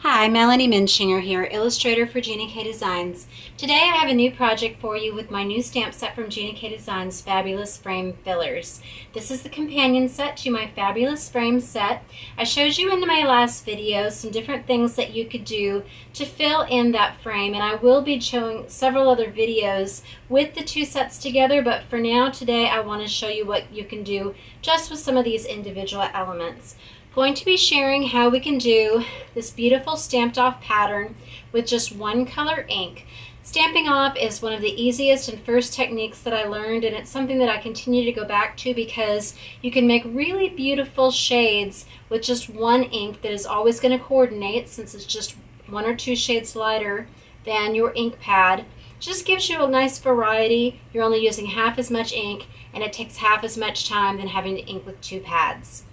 Hi, Melanie Muenchinger here, illustrator for Gina K Designs. Today I have a new project for you with my new stamp set from Gina K Designs, Fabulous Frame Fillers. This is the companion set to my Fabulous Frame set. I showed you in my last video some different things that you could do to fill in that frame, and I will be showing several other videos with the two sets together, but for now today I want to show you what you can do just with some of these individual elements. Going to be sharing how we can do this beautiful stamped off pattern with just one color ink. Stamping off is one of the easiest and first techniques that I learned, and it's something that I continue to go back to because you can make really beautiful shades with just one ink that is always going to coordinate, since it's just one or two shades lighter than your ink pad. Just gives you a nice variety. You're only using half as much ink, and it takes half as much time than having to ink with two pads.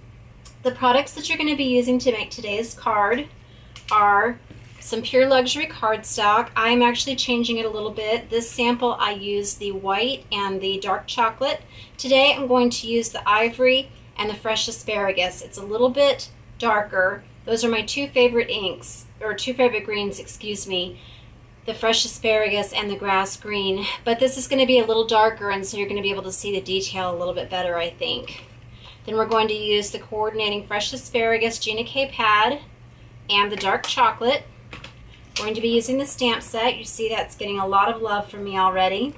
The products that you're going to be using to make today's card are some Pure Luxury cardstock. I'm actually changing it a little bit. This sample I use the white and the dark chocolate. Today I'm going to use the Ivory and the Fresh Asparagus. It's a little bit darker. Those are my two favorite inks, or two favorite greens, excuse me. The Fresh Asparagus and the Grass Green. But this is going to be a little darker, and so you're going to be able to see the detail a little bit better, I think. Then we're going to use the coordinating Fresh Asparagus Gina K pad and the dark chocolate. We're going to be using the stamp set. You see that's getting a lot of love from me already.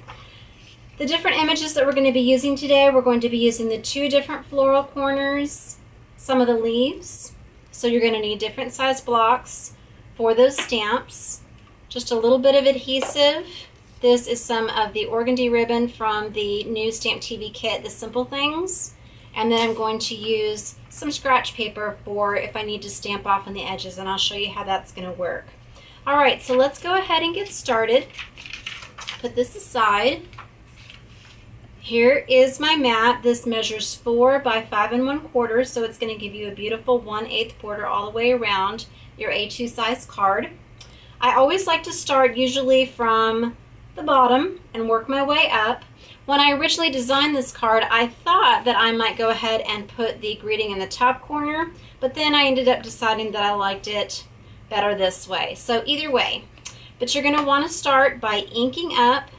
The different images that we're going to be using today, we're going to be using the two different floral corners, some of the leaves. So you're going to need different size blocks for those stamps. Just a little bit of adhesive. This is some of the Organdy ribbon from the new Stamp TV kit, The Simple Things. And then I'm going to use some scratch paper for if I need to stamp off on the edges, and I'll show you how that's going to work. Alright, so let's go ahead and get started. Put this aside. Here is my mat. This measures 4 by 5 1/4, so it's going to give you a beautiful 1/8 border all the way around your A2 size card. I always like to start usually from the bottom and work my way up. When I originally designed this card, I thought that I might go ahead and put the greeting in the top corner, but then I ended up deciding that I liked it better this way. So either way, but you're going to want to start by inking up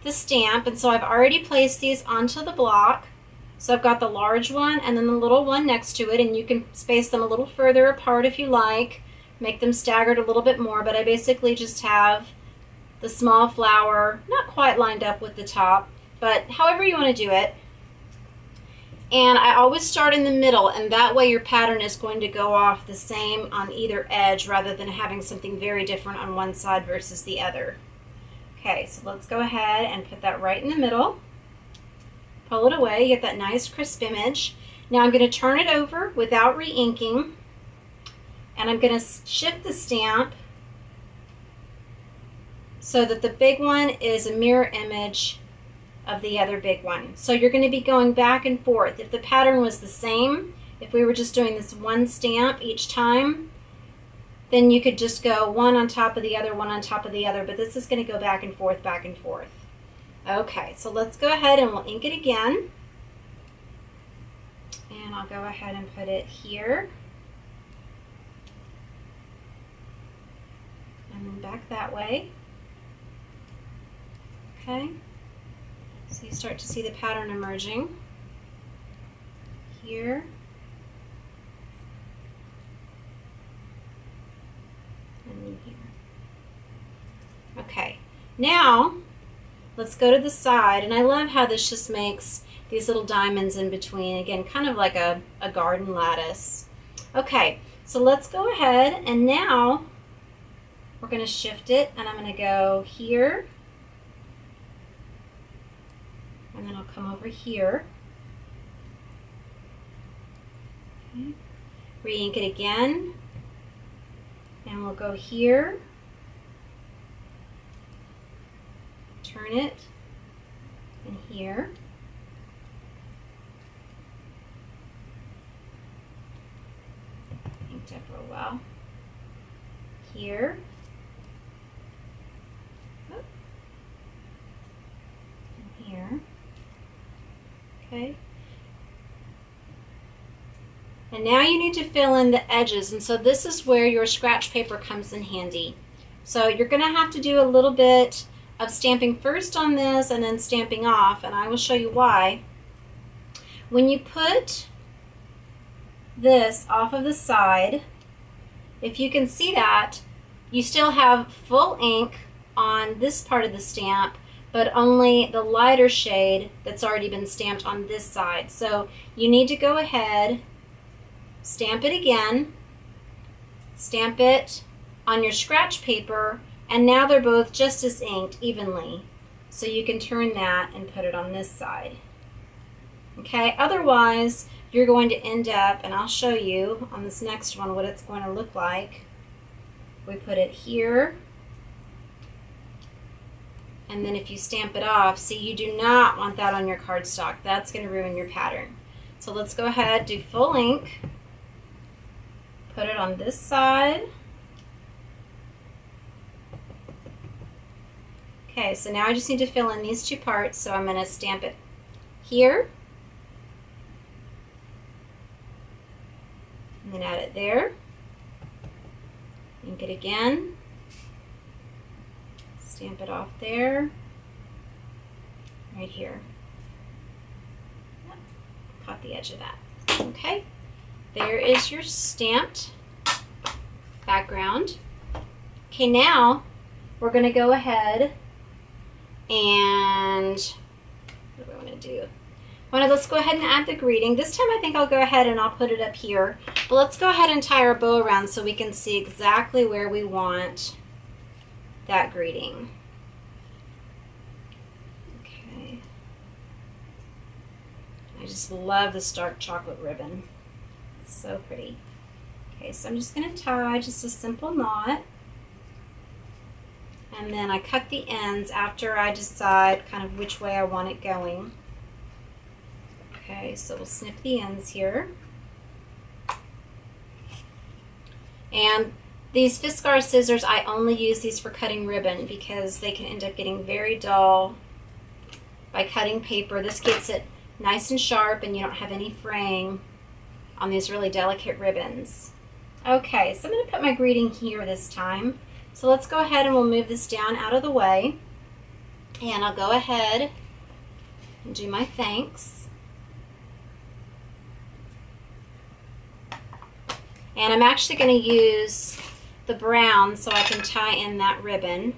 the stamp, and so I've already placed these onto the block. So I've got the large one and then the little one next to it, and you can space them a little further apart if you like, make them staggered a little bit more, but I basically just have the small flower not quite lined up with the top, but however you want to do it. And I always start in the middle, and that way your pattern is going to go off the same on either edge rather than having something very different on one side versus the other. Okay, so let's go ahead and put that right in the middle. Pull it away, you get that nice crisp image. Now I'm going to turn it over without re-inking, and I'm going to shift the stamp so that the big one is a mirror image of the other big one. So you're going to be going back and forth. If the pattern was the same, if we were just doing this one stamp each time, then you could just go one on top of the other, one on top of the other, but this is going to go back and forth, back and forth. Okay, so let's go ahead and we'll ink it again. And I'll go ahead and put it here. And then back that way. Okay, so you start to see the pattern emerging here and then here. Okay, now let's go to the side, and I love how this just makes these little diamonds in between, again, kind of like a garden lattice. Okay, so let's go ahead, and now we're going to shift it, and I'm going to go here. And then I'll come over here. Okay. Re-ink it again. And we'll go here. Turn it. And here. Inked up real well. Here. Oh. And here. Okay. And now you need to fill in the edges, and so this is where your scratch paper comes in handy. So you're going to have to do a little bit of stamping first on this and then stamping off, and I will show you why. When you put this off of the side, if you can see that, you still have full ink on this part of the stamp, but only the lighter shade that's already been stamped on this side. So you need to go ahead, stamp it again, stamp it on your scratch paper, and now they're both just as inked evenly. So you can turn that and put it on this side. Okay, otherwise you're going to end up, and I'll show you on this next one what it's going to look like. We put it here, and then if you stamp it off, see, you do not want that on your cardstock. That's going to ruin your pattern. So let's go ahead, do full ink, put it on this side. Okay, so now I just need to fill in these two parts, so I'm going to stamp it here, and then add it there, ink it again, stamp it off there, right here. Yep. Caught the edge of that. Okay, there is your stamped background. Okay, now we're going to go ahead and what do I want to do? Let's go ahead and add the greeting. This time I think I'll go ahead and I'll put it up here. But let's go ahead and tie our bow around so we can see exactly where we want that greeting. Okay. I just love this dark chocolate ribbon. It's so pretty. Okay, so I'm just going to tie just a simple knot. And then I cut the ends after I decide kind of which way I want it going. Okay, so we'll snip the ends here. And these Fiskars scissors, I only use these for cutting ribbon because they can end up getting very dull by cutting paper. This gets it nice and sharp and you don't have any fraying on these really delicate ribbons. Okay, so I'm going to put my greeting here this time. So let's go ahead and we'll move this down out of the way. And I'll go ahead and do my thanks. And I'm actually going to use the brown so I can tie in that ribbon.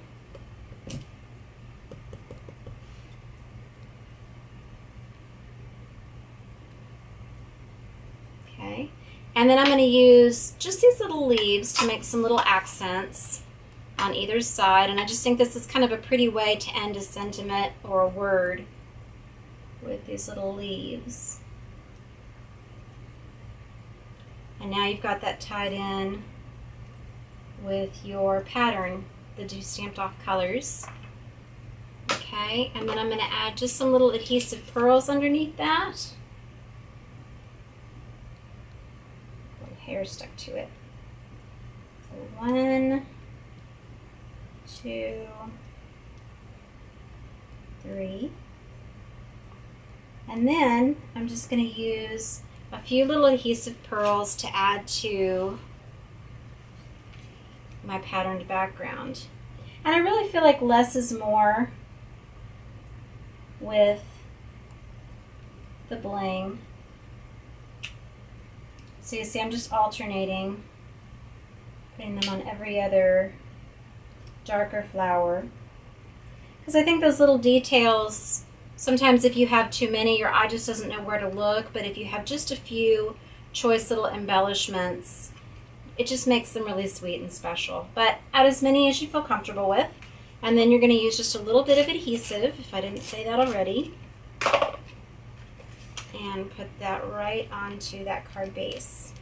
Okay, and then I'm going to use just these little leaves to make some little accents on either side, and I just think this is kind of a pretty way to end a sentiment or a word with these little leaves. And now you've got that tied in with your pattern, the do stamped off colors. Okay, and then I'm going to add just some little adhesive pearls underneath that. A little hair stuck to it. So 1, 2, 3. And then I'm just going to use a few little adhesive pearls to add to my patterned background. And I really feel like less is more with the bling. So you see I'm just alternating, putting them on every other darker flower. Because I think those little details, sometimes if you have too many, your eye just doesn't know where to look, but if you have just a few choice little embellishments, it just makes them really sweet and special. But add as many as you feel comfortable with. And then you're going to use just a little bit of adhesive, if I didn't say that already, and put that right onto that card base.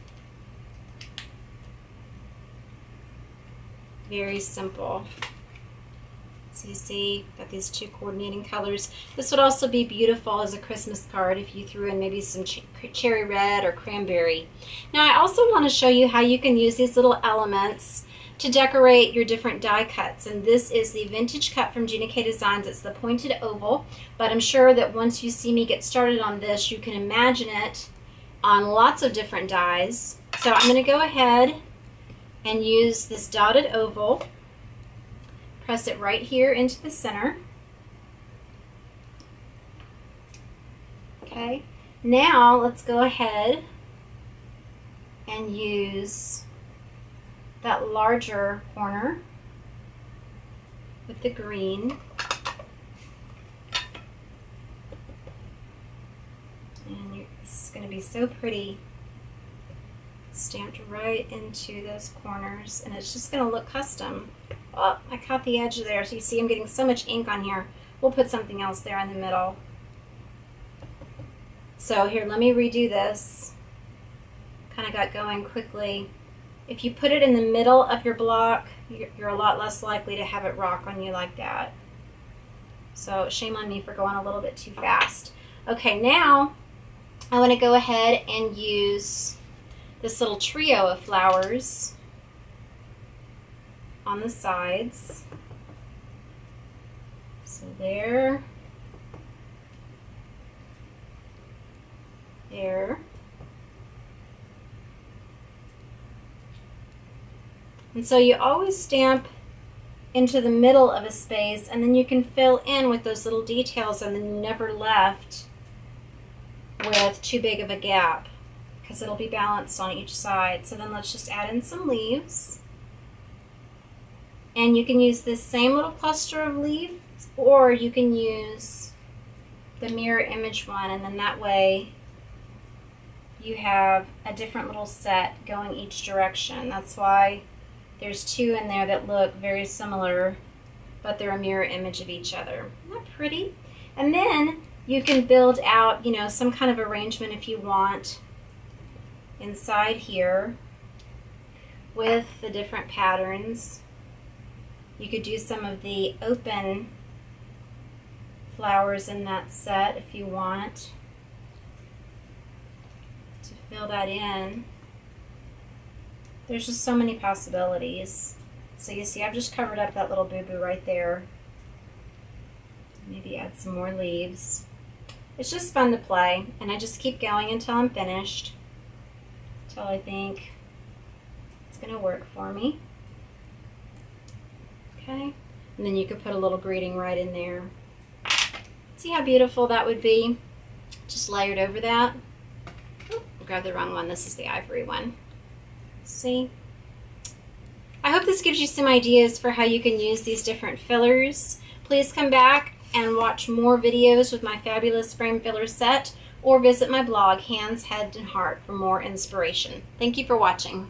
Very simple. So you see, got these two coordinating colors. This would also be beautiful as a Christmas card if you threw in maybe some cherry red or cranberry. Now I also want to show you how you can use these little elements to decorate your different die cuts. And this is the vintage cut from Gina K Designs. It's the pointed oval, but I'm sure that once you see me get started on this, you can imagine it on lots of different dies. So I'm going to go ahead and use this dotted oval, press it right here into the center. Okay, now let's go ahead and use that larger corner with the green. And it's going to be so pretty, stamped right into those corners, and it's just going to look custom. Oh, I caught the edge there, so you see I'm getting so much ink on here. We'll put something else there in the middle. So here, let me redo this. Kind of got going quickly. If you put it in the middle of your block, you're a lot less likely to have it rock on you like that. So shame on me for going a little bit too fast. Okay, now I want to go ahead and use this little trio of flowers on the sides. So there, there. And so you always stamp into the middle of a space, and then you can fill in with those little details, and then you're never left with too big of a gap because it'll be balanced on each side. So then let's just add in some leaves. And you can use this same little cluster of leaves, or you can use the mirror image one, and then that way you have a different little set going each direction. That's why there's two in there that look very similar, but they're a mirror image of each other. Isn't that pretty? And then you can build out, you know, some kind of arrangement if you want inside here with the different patterns. You could do some of the open flowers in that set if you want to fill that in. There's just so many possibilities. So you see I've just covered up that little boo-boo right there. Maybe add some more leaves. It's just fun to play, and I just keep going until I'm finished, until I think it's going to work for me. Okay, and then you could put a little greeting right in there. See how beautiful that would be? Just layered over that. Oh, I grabbed the wrong one. This is the ivory one. See? I hope this gives you some ideas for how you can use these different fillers. Please come back and watch more videos with my fabulous frame filler set, or visit my blog, Hands, Head, and Heart, for more inspiration. Thank you for watching.